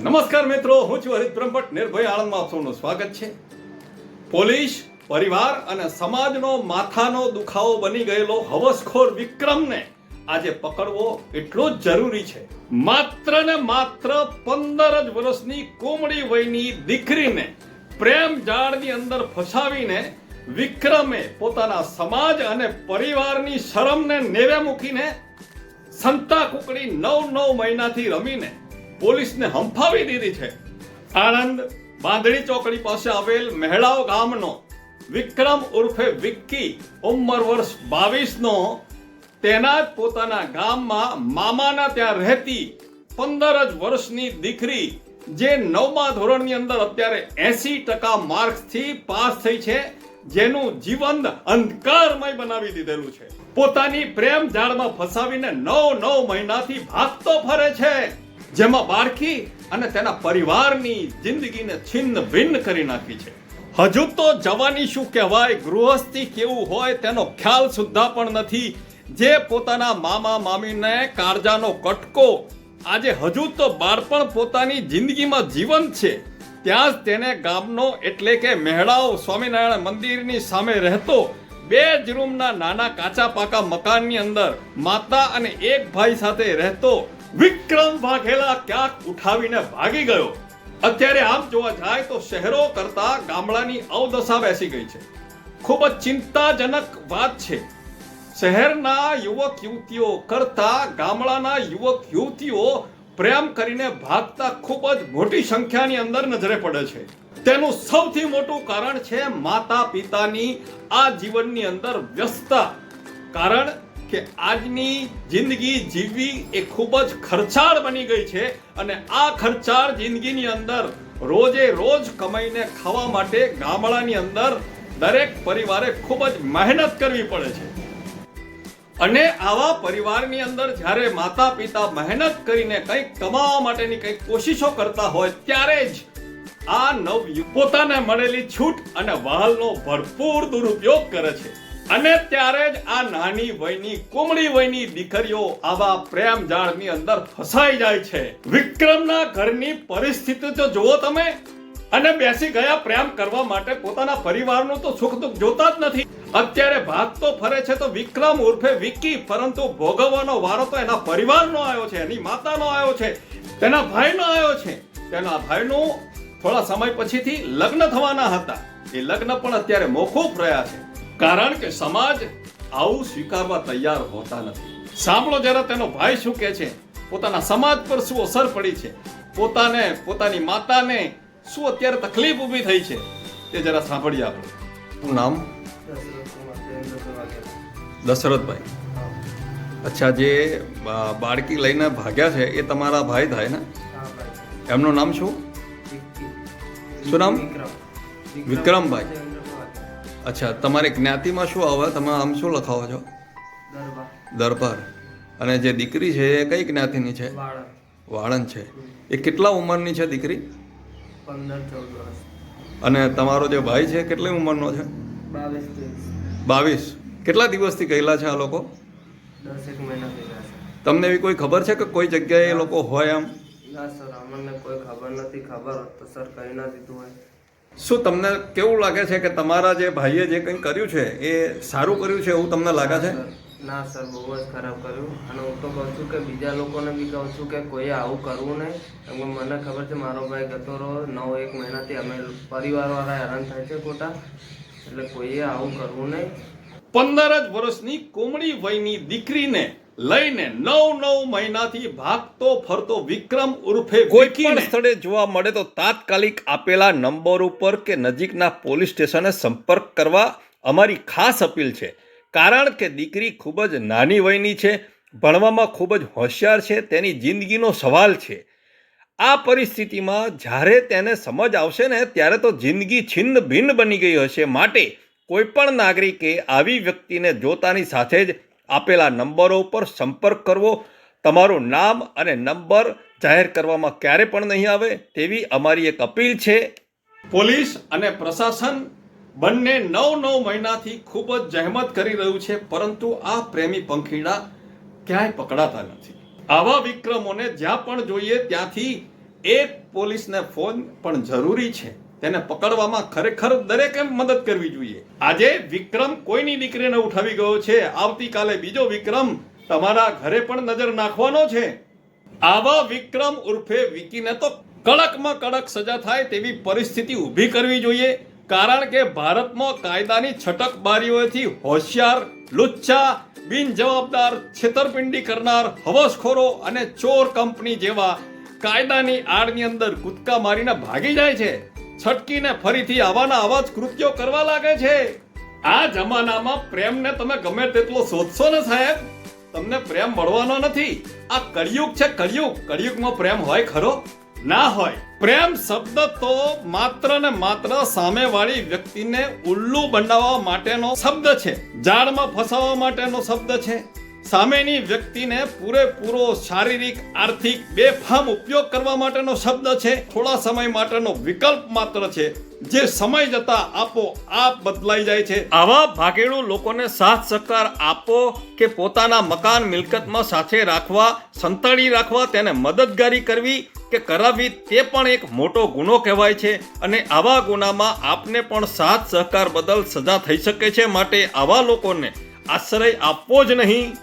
નમસ્કાર મિત્રો, હું છું હરિત બ્રહ્મભટ્ટ. નિર્ભય આણંદમાં આપ સૌનું સ્વાગત છે. પોલીસ, પરિવાર અને સમાજનો માથાનો દુખાવો બની ગયેલો હવસખોર વિક્રમને આજે પકડવો એટલો જ જરૂરી છે. માત્ર ને માત્ર 15 જ વર્ષની કોમળી વયની દીકરીને પ્રેમ જાળની અંદર ફસાવીને વિક્રમે પોતાના સમાજ અને પરિવારની શરમને નેવે મૂકીને સંતા કુકડી 9 મહિનાથી રમીને પોલીસને હંફાવી દીધી છે. આણંદ બાંધણી ચોકડી પાસે આવેલ મહેડાવ ગામનો વિક્રમ ઉર્ફે વિક્કી, ઉંમર વર્ષ 22 નો, તેના જ પોતાના ગામમાં મામાના ત્યાં રહેતી 15 જ વર્ષની દીકરી, જે 9મા ધોરણની અંદર અત્યારે 80% માર્ક્સથી પાસ થઈ છે, જેનું જીવન અંધકારમય બનાવી દીધેલું છે. પોતાની પ્રેમ જાળમાં ફસાવીને 9 મહિનાથી ભાગતો ફરે છે, જેમાં બાળકી અને તેના પરિવારની જિંદગીને છિન્ન ભિન્ન કરી નાખી છે. હજુ તો જવાની શું કહેવાય, ગૃહસ્થી કેવું હોય તેનો ખ્યાલ સુદ્ધા પણ નથી. જે પોતાના મામા મામીને કાળજાનો કટકો, આજે હજુ તો બાળપણ પોતાની જિંદગીમાં જીવંત છે, ત્યાં જ તેને ગામનો એટલે કે મહેડાવ સ્વામિનારાયણ મંદિરની સામે રહેતો 2 જ રૂમના નાના કાચા પાકા મકાનની અંદર માતા અને એક ભાઈ સાથે રહેતો વિક્રમ વાઘેલા ક્યાંક ઉઠાવીને ભાગી ગયો. અત્યારે આમ જોવા જાય તો શહેરો કરતા ગામડાની અવદશા બેસી ગઈ છે. ખૂબ જ ચિંતાજનક વાત છે. શહેરના યુવક યુવતીઓ કરતા ગામડાના યુવક યુવતીઓ પ્રેમ કરીને ભાગતા ખૂબ જ મોટી સંખ્યાની અંદર નજરે પડે છે. તેનું સૌથી મોટું કારણ છે માતા પિતાની આ જીવનની અંદર વ્યસ્તતા. કારણ કે આજની જિંદગી જીવવી એ ખૂબ જ ખર્ચાળ બની ગઈ છે, અને આ ખર્ચાળ જિંદગીની અંદર રોજે રોજ કમાઈને ખાવા માટે ગામડાની અંદર દરેક પરિવારે ખૂબ જ મહેનત કરવી પડે છે. અને આવા પરિવારની અંદર જ્યારે માતા પિતા મહેનત કરીને કંઈક કમાવા માટેની કંઈક કોશિશો કરતા હોય, ત્યારે જ આ નવયુવક પોતાને મળેલી છૂટ અને વહાલનો ભરપૂર દુરુપયોગ કરે છે. અને ત્યારે જ આ નાની વયની કોમળી વયની દીકરીઓ આવા પ્રેમ જાળની અંદર ફસાઈ જાય છે. વિક્રમના ઘરની પરિસ્થિતિ તો જુઓ તમે, અને બેસી ગયા પ્રેમ કરવા માટે. પોતાના પરિવારનું તો સુખ દુઃખ જોતા જ નથી. અત્યારે ભાગતો ફરે છે તો વિક્રમ ઉર્ફે વિક્કી, પરંતુ ભોગવવાનો વારો તો એના પરિવારનો આવ્યો છે, એની માતાનો આવ્યો છે, તેના ભાઈનો આવ્યો છે. તેના ભાઈનું થોડા સમય પછીથી લગ્ન થવાના હતા. એ લગ્ન પણ અત્યારે મોકૂફ રહ્યા છે, કારણ કે સમાજ આવું સ્વીકારવા તૈયાર હોતા નથી. સાંભળો જરા તેનો ભાઈ શું કહે છે, પોતાના સમાજ પર શું અસર પડી છે, પોતાને પોતાની માતાને શું અત્યારે તકલીફ ઊભી થઈ છે, તે જરા સાંભળીએ આપણે. શું નામ? દશરથભાઈ. અચ્છા, જે બાળકી લઈને ભાગ્યા છે એ તમારા ભાઈ થાય ને? એમનું નામ શું? શું નામ? વિક્રમભાઈ. અચ્છા, તમારી જ્ઞાતિમાં શું આવે? તમે આમ શું લખાવો છો? દરબાર. અને જે દીકરી છે એ કઈ જ્ઞાતિની છે? વાળંદ છે. એ કેટલા ઉંમરની છે દીકરી? 15-14 વર્ષ. અને તમારો જે ભાઈ છે કેટલી ઉંમરનો છે? 22. કેટલા દિવસથી ગયેલા છે આ લોકો? 10 મહિના થયા છે. તમને એવી કોઈ ખબર છે કે કોઈ જગ્યાએ એ લોકો હોય એમ? ના સર, અમને કોઈ ખબર નથી. ખબર હોત તો સર કહી ના દીધું હોય. શું તમને કેવું લાગે છે કે તમારા જે ભાઈએ જે કંઈ કર્યું છે એ સારું કર્યું છે એવું તમને લાગે છે? ના સર, બહુ જ ખરાબ કર્યું. અને હું તો કહું છું કે બીજા લોકોને બી કહું છું કે કોઈએ આવું કરવું નહીં. કેમ કે મને ખબર છે મારો ભાઈ ગતો રહ્યો 9 મહિનાથી અમે પરિવારવાળા હેરાન થાય છે ખોટા, એટલે કોઈએ આવું કરવું નહીં. 15 જ વર્ષની કોમળી વયની દીકરીને લઈને 9 મહિનાથી ભાગતો ફરતો વિક્રમ ઉર્ફે કોઈ પણ સ્થળે જોવા મળે તો તાત્કાલિક આપેલા નંબર ઉપર કે નજીકના પોલીસ સ્ટેશને સંપર્ક કરવા અમારી ખાસ અપીલ છે. કારણ કે દીકરી ખૂબ જ નાની વયની છે, ભણવામાં ખૂબ જ હોશિયાર છે, તેની જિંદગીનો સવાલ છે. આ પરિસ્થિતિમાં જ્યારે તેને સમજ આવશે ને, ત્યારે તો જિંદગી છિન્ન ભિન્ન બની ગઈ હશે. માટે કોઈ પણ નાગરિકે આવી વ્યક્તિને જોતાની સાથે જ આપેલા નંબરો ઉપર સંપર્ક કરવો. તમારું નામ અને નંબર જાહેર કરવામાં ક્યારે પણ નહીં આવે તેવી અમારી એક અપીલ છે. પોલીસ અને પ્રશાસન બંને 9 મહિનાથી ખૂબ જ જહેમત કરી રહ્યું છે, પરંતુ આ પ્રેમી પંખીડા ક્યાંય પકડાતા નથી. આવા વિક્રમોને જ્યાં પણ જોઈએ ત્યાંથી એક પોલીસને ફોન પણ જરૂરી છે. તેને પકડવામાં ખરેખર દરેકે મદદ કરવી જોઈએ. આજે વિક્રમ કોઈની દીકરીને ઉઠાવી ગયો છે, આવતીકાલે બીજો વિક્રમ તમારા ઘરે પણ નજર નાખવાનો છે. આવા વિક્રમ ઉર્ફે વિકીને તો કડકમાં કડક સજા થાય તેવી પરિસ્થિતિ ઊભી કરવી જોઈએ. કારણ કે ભારતમાં કાયદાની છટકબારીઓથી હોશિયાર, લુચ્ચા, બિનજવાબદાર, છેતરપિંડી કરનાર, હવસખોરો અને ચોર કંપની જેવા કાયદાની આડની અંદર કૂદકા મારીને ભાગી જાય છે. છટકીને ફરીથી આવાના આવા જ કૃત્યો કરવા લાગે છે. આ જમાનામાં પ્રેમને તમે ગમે તેટલો શોધશો ને સાહેબ, તમને પ્રેમ મળવાનો નથી. આ કળિયુગ છે, કળિયુગ. કળિયુગમાં પ્રેમ હોય ખરો? ના હોય. પ્રેમ શબ્દ તો માત્ર ને માત્ર સામેવાળી વ્યક્તિને ઉલ્લુ બનાવવા માટેનો શબ્દ છે, જાળમાં ફસાવવા માટેનો શબ્દ છે. સામેની વ્યક્તિને પૂરેપૂરો શારીરિક, આર્થિક બેફામ ઉપયોગ કરવા માટેનો શબ્દ છે. થોડા સમય માટેનો વિકલ્પ માત્ર છે, જે સમય જતા આપોઆપ બદલાઈ જાય છે. આવા ભાગેડુ લોકોને સાથ સહકાર આપો કે પોતાના મકાન મિલકતમાં સાથે રાખવા, સંતાડી રાખવા, તેને મદદગારી કરવી કે કરાવવી તે પણ એક મોટો ગુનો કહેવાય છે. અને આવા ગુનામાં આપને પણ સાથ સહકાર બદલ સજા થઈ શકે છે. માટે આવા લોકોને આશ્રય આપવો જ નહીં.